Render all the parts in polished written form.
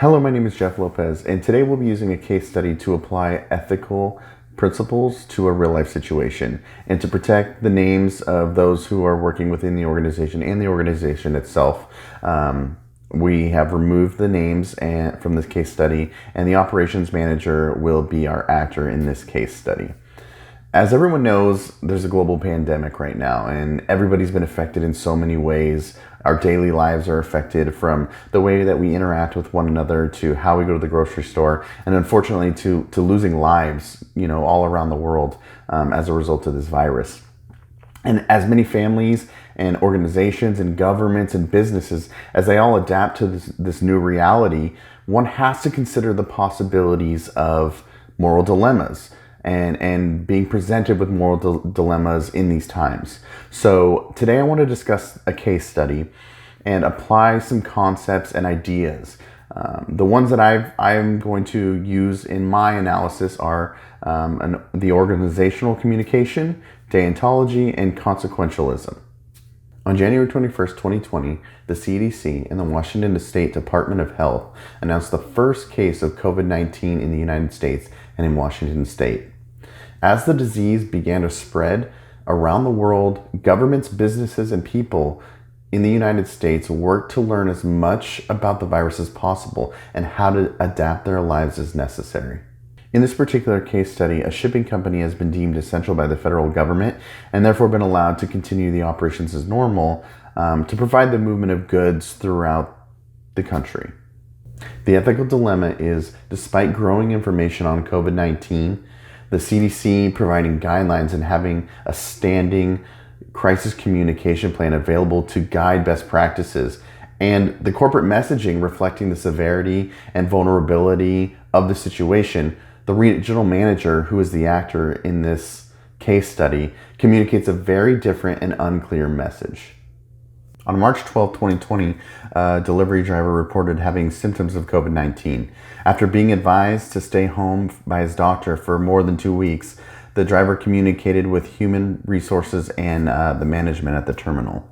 Hello, my name is Geoff Lopez, and today we'll be using a case study to apply ethical principles to a real-life situation and to protect the names of those who are working within the organization and the organization itself. We have removed the names from this case study, and the operations manager will be our actor in this case study. As everyone knows, there's a global pandemic right now, and everybody's been affected in so many ways. Our daily lives are affected, from the way that we interact with one another to how we go to the grocery store, and unfortunately to losing lives, all around the world as a result of this virus. And as many families and organizations and governments and businesses, as they all adapt to this new reality, one has to consider the possibilities of moral dilemmas and being presented with moral dilemmas in these times. So today I want to discuss a case study and apply some concepts and ideas. The ones that I'm going to use in my analysis are the organizational communication, deontology, and consequentialism. On January 21st, 2020, the CDC and the Washington State Department of Health announced the first case of COVID-19 in the United States and in Washington State. As the disease began to spread around the world, governments, businesses, and people in the United States worked to learn as much about the virus as possible and how to adapt their lives as necessary. In this particular case study, a shipping company has been deemed essential by the federal government and therefore been allowed to continue the operations as normal to provide the movement of goods throughout the country. The ethical dilemma is, despite growing information on COVID-19, the CDC providing guidelines and having a standing crisis communication plan available to guide best practices, and the corporate messaging reflecting the severity and vulnerability of the situation, the regional manager, who is the actor in this case study, communicates a very different and unclear message. On March 12, 2020, a delivery driver reported having symptoms of COVID-19. After being advised to stay home by his doctor for more than 2 weeks, the driver communicated with human resources and the management at the terminal.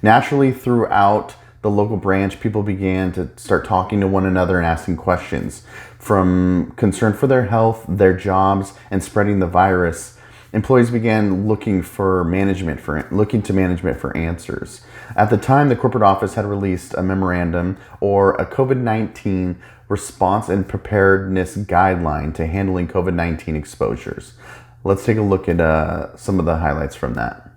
Naturally, throughout the local branch, people began to start talking to one another and asking questions. From concern for their health, their jobs, and spreading the virus, employees began looking to management for answers. At the time, the corporate office had released a memorandum, or a COVID-19 response and preparedness guideline to handling COVID-19 exposures. Let's take a look at some of the highlights from that.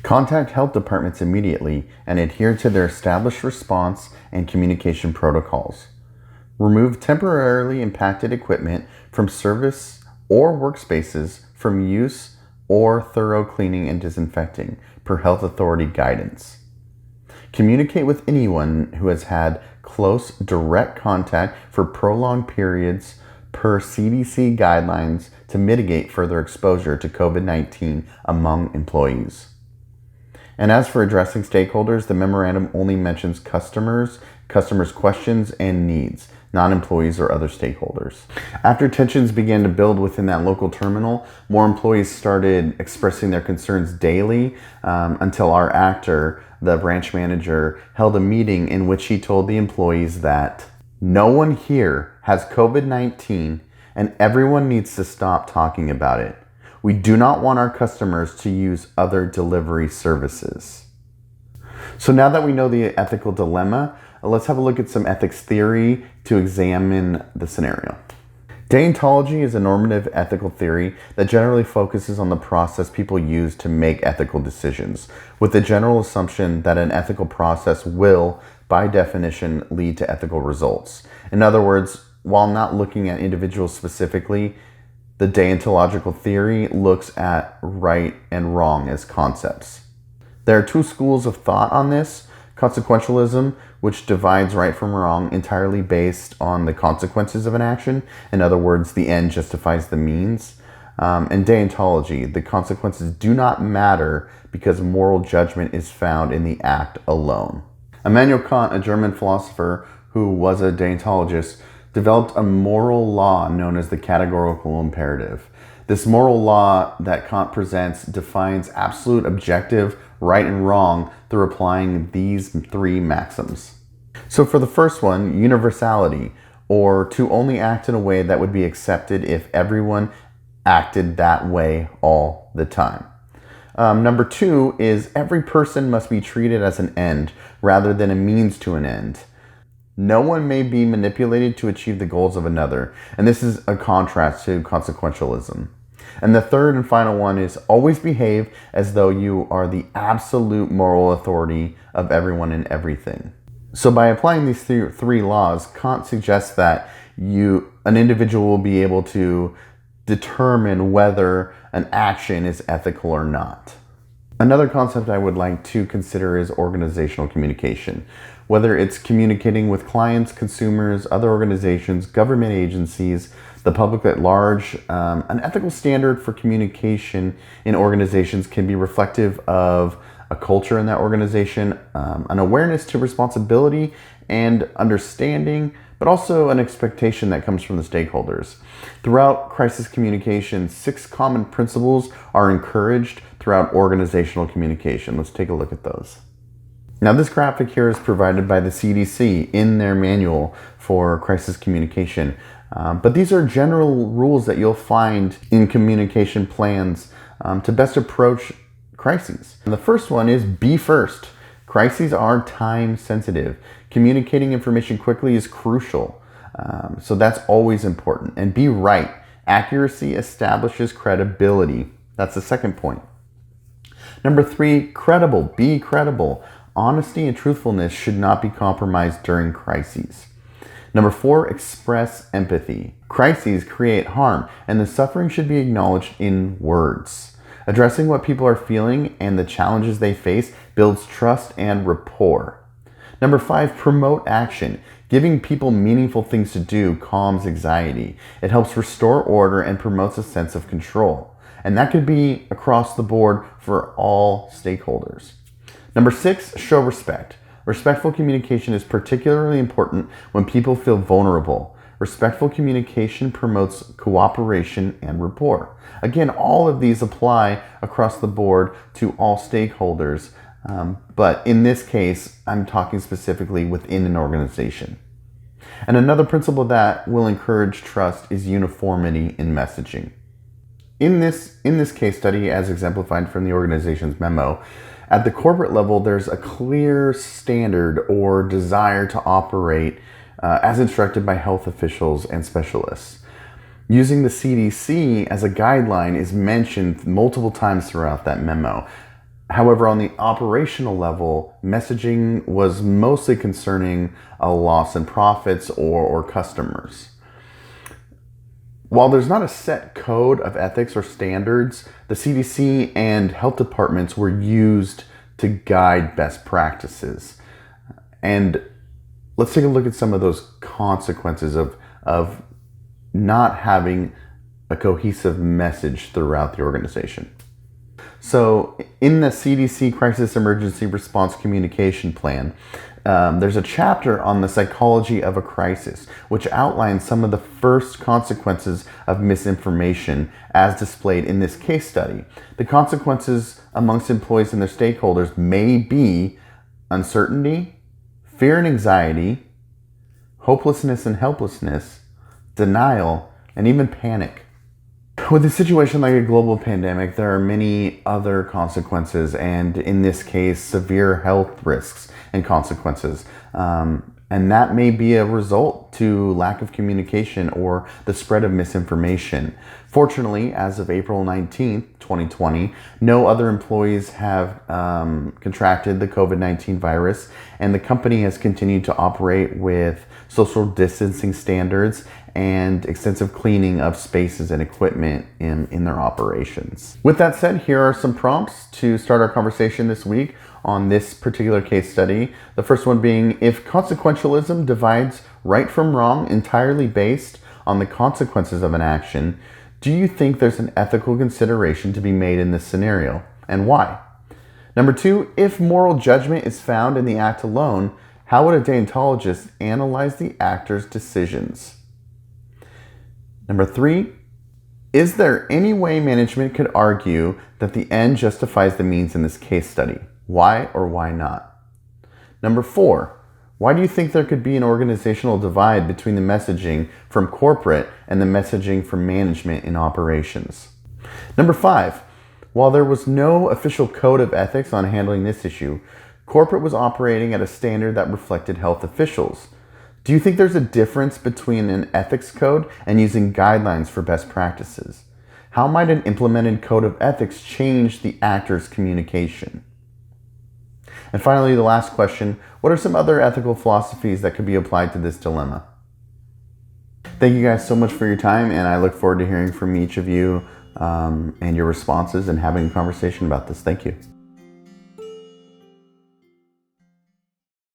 Contact health departments immediately and adhere to their established response and communication protocols. Remove temporarily impacted equipment from service or workspaces from use, or thorough cleaning and disinfecting per health authority guidance. Communicate with anyone who has had close, direct contact for prolonged periods per CDC guidelines to mitigate further exposure to COVID-19 among employees. And as for addressing stakeholders, the memorandum only mentions customers' questions and needs, not employees or other stakeholders. After tensions began to build within that local terminal, more employees started expressing their concerns daily until our actor, the branch manager, held a meeting in which he told the employees that no one here has COVID-19 and everyone needs to stop talking about it. We do not want our customers to use other delivery services. So now that we know the ethical dilemma, let's have a look at some ethics theory to examine the scenario. Deontology is a normative ethical theory that generally focuses on the process people use to make ethical decisions, with the general assumption that an ethical process will, by definition, lead to ethical results. In other words, while not looking at individuals specifically, the deontological theory looks at right and wrong as concepts. There are two schools of thought on this: consequentialism, which divides right from wrong entirely based on the consequences of an action. In other words, the end justifies the means. And deontology, the consequences do not matter because moral judgment is found in the act alone. Immanuel Kant, a German philosopher who was a deontologist, developed a moral law known as the categorical imperative. This moral law that Kant presents defines absolute objective right and wrong through applying these three maxims. So for the first one, universality, or to only act in a way that would be accepted if everyone acted that way all the time. Number two is every person must be treated as an end rather than a means to an end. No one may be manipulated to achieve the goals of another, and this is a contrast to consequentialism. And the third and final one is always behave as though you are the absolute moral authority of everyone and everything. So by applying these three laws, Kant suggests that an individual will be able to determine whether an action is ethical or not. Another concept I would like to consider is organizational communication. Whether it's communicating with clients, consumers, other organizations, government agencies, the public at large, an ethical standard for communication in organizations can be reflective of a culture in that organization, an awareness to responsibility and understanding, but also an expectation that comes from the stakeholders. Throughout crisis communication, 6 common principles are encouraged throughout organizational communication. Let's take a look at those. Now, this graphic here is provided by the CDC in their manual for crisis communication. But these are general rules that you'll find in communication plans to best approach crises. And the first one is be first. Crises are time sensitive. Communicating information quickly is crucial. So that's always important. And be right. Accuracy establishes credibility. That's the second point. Number 3, credible. Be credible. Honesty and truthfulness should not be compromised during crises. Number 4, express empathy. Crises create harm, and the suffering should be acknowledged in words. Addressing what people are feeling and the challenges they face builds trust and rapport. Number 5, promote action. Giving people meaningful things to do calms anxiety. It helps restore order and promotes a sense of control. And that could be across the board for all stakeholders. Number 6, show respect. Respectful communication is particularly important when people feel vulnerable. Respectful communication promotes cooperation and rapport. Again, all of these apply across the board to all stakeholders, but in this case, I'm talking specifically within an organization. And another principle that will encourage trust is uniformity in messaging. In this case study, as exemplified from the organization's memo, at the corporate level, there's a clear standard or desire to operate as instructed by health officials and specialists. Using the CDC as a guideline is mentioned multiple times throughout that memo. However, on the operational level, messaging was mostly concerning a loss in profits or customers. While there's not a set code of ethics or standards, the CDC and health departments were used to guide best practices. And let's take a look at some of those consequences of not having a cohesive message throughout the organization. So in the CDC Crisis Emergency Response Communication Plan, there's a chapter on the psychology of a crisis, which outlines some of the first consequences of misinformation as displayed in this case study. The consequences amongst employees and their stakeholders may be uncertainty, fear and anxiety, hopelessness and helplessness, denial, and even panic. With a situation like a global pandemic, there are many other consequences, and in this case, severe health risks and consequences. And that may be a result to lack of communication or the spread of misinformation. Fortunately, as of April 19th, 2020, no other employees have contracted the COVID-19 virus, and the company has continued to operate with social distancing standards and extensive cleaning of spaces and equipment in their operations. With that said, here are some prompts to start our conversation this week on this particular case study. The first one being, if consequentialism divides right from wrong entirely based on the consequences of an action, do you think there's an ethical consideration to be made in this scenario, and why? Number 2, if moral judgment is found in the act alone, how would a deontologist analyze the actor's decisions? Number 3, is there any way management could argue that the end justifies the means in this case study? Why or why not? Number 4, Why do you think there could be an organizational divide between the messaging from corporate and the messaging from management in operations? Number 5, while there was no official code of ethics on handling this issue, corporate was operating at a standard that reflected health officials. Do you think there's a difference between an ethics code and using guidelines for best practices? How might an implemented code of ethics change the actor's communication? And finally, the last question, what are some other ethical philosophies that could be applied to this dilemma? Thank you guys so much for your time, and I look forward to hearing from each of you and your responses and having a conversation about this. Thank you.